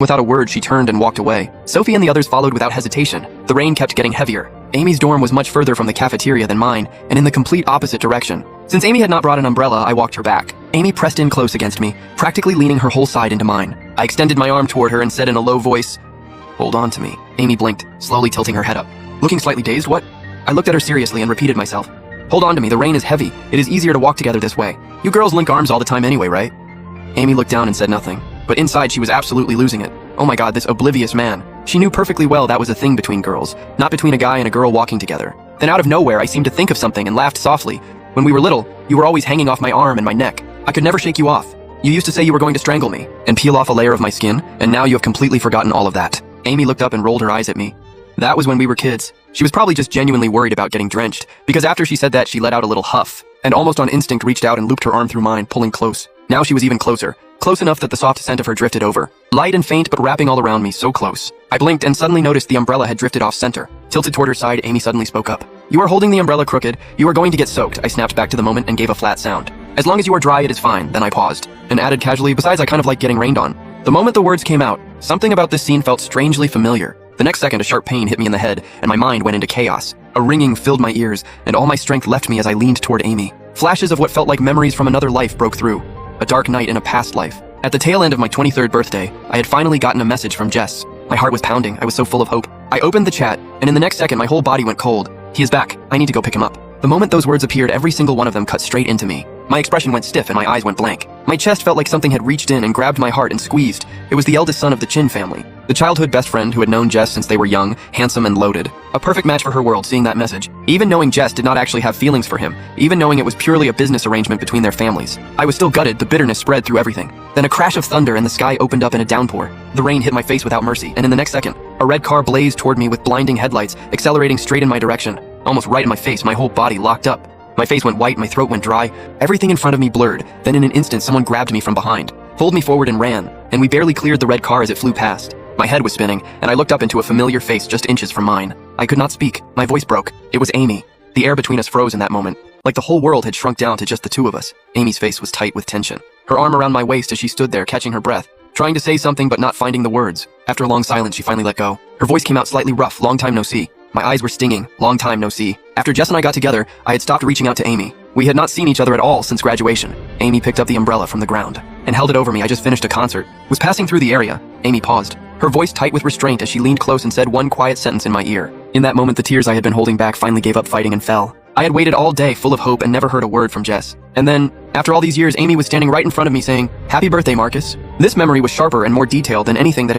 Without a word, she turned and walked away. Sophie and the others followed without hesitation. The rain kept getting heavier. Amy's dorm was much further from the cafeteria than mine, and in the complete opposite direction. Since Amy had not brought an umbrella, I walked her back. Amy pressed in close against me, practically leaning her whole side into mine. I extended my arm toward her and said in a low voice, "Hold on to me." Amy blinked, slowly tilting her head up. Looking slightly dazed, "What?" I looked at her seriously and repeated myself. "Hold on to me, the rain is heavy. It is easier to walk together this way. You girls link arms all the time anyway, right?" Amy looked down and said nothing, but inside she was absolutely losing it. Oh my god, this oblivious man. She knew perfectly well that was a thing between girls, not between a guy and a girl walking together. Then out of nowhere, I seemed to think of something and laughed softly. "When we were little, you were always hanging off my arm and my neck. I could never shake you off. You used to say you were going to strangle me and peel off a layer of my skin, and now you have completely forgotten all of that." Amy looked up and rolled her eyes at me. That was when we were kids. She was probably just genuinely worried about getting drenched, because after she said that, she let out a little huff, and almost on instinct reached out and looped her arm through mine, pulling close. Now she was even closer. Close enough that the soft scent of her drifted over. Light and faint, but wrapping all around me, so close. I blinked and suddenly noticed the umbrella had drifted off center. Tilted toward her side, Amy suddenly spoke up. "You are holding the umbrella crooked. You are going to get soaked." I snapped back to the moment and gave a flat sound. "As long as you are dry, it is fine." Then I paused, and added casually, "Besides, I kind of like getting rained on." The moment the words came out, something about this scene felt strangely familiar. The next second, a sharp pain hit me in the head, and my mind went into chaos. A ringing filled my ears, and all my strength left me as I leaned toward Amy. Flashes of what felt like memories from another life broke through. A dark night in a past life. At the tail end of my 23rd birthday, I had finally gotten a message from Jess. My heart was pounding. I was so full of hope. I opened the chat, and in the next second, my whole body went cold. "He is back. I need to go pick him up." The moment those words appeared, every single one of them cut straight into me. My expression went stiff and my eyes went blank. My chest felt like something had reached in and grabbed my heart and squeezed. It was the eldest son of the Chin family. The childhood best friend who had known Jess since they were young, handsome, and loaded. A perfect match for her world, seeing that message. Even knowing Jess did not actually have feelings for him, even knowing it was purely a business arrangement between their families. I was still gutted, the bitterness spread through everything. Then a crash of thunder and the sky opened up in a downpour. The rain hit my face without mercy, and in the next second, a red car blazed toward me with blinding headlights, accelerating straight in my direction. Almost right in my face, my whole body locked up. My face went white, my throat went dry, everything in front of me blurred. Then in an instant, someone grabbed me from behind, pulled me forward and ran, and we barely cleared the red car as it flew past. My head was spinning, and I looked up into a familiar face just inches from mine. I could not speak. My voice broke. It was Amy. The air between us froze in that moment, like the whole world had shrunk down to just the two of us. Amy's face was tight with tension, her arm around my waist as she stood there, catching her breath, trying to say something but not finding the words. After a long silence, she finally let go. Her voice came out slightly rough. "Long time no see." My eyes were stinging. Long time no see. After Jess and I got together, I had stopped reaching out to Amy. We had not seen each other at all since graduation. Amy picked up the umbrella from the ground and held it over me. I just finished a concert. Was passing through the area. Amy paused, her voice tight with restraint as she leaned close and said one quiet sentence in my ear. In that moment, the tears I had been holding back finally gave up fighting and fell. I had waited all day full of hope and never heard a word from Jess. And then, after all these years, Amy was standing right in front of me saying, "Happy birthday, Marcus." This memory was sharper and more detailed than anything that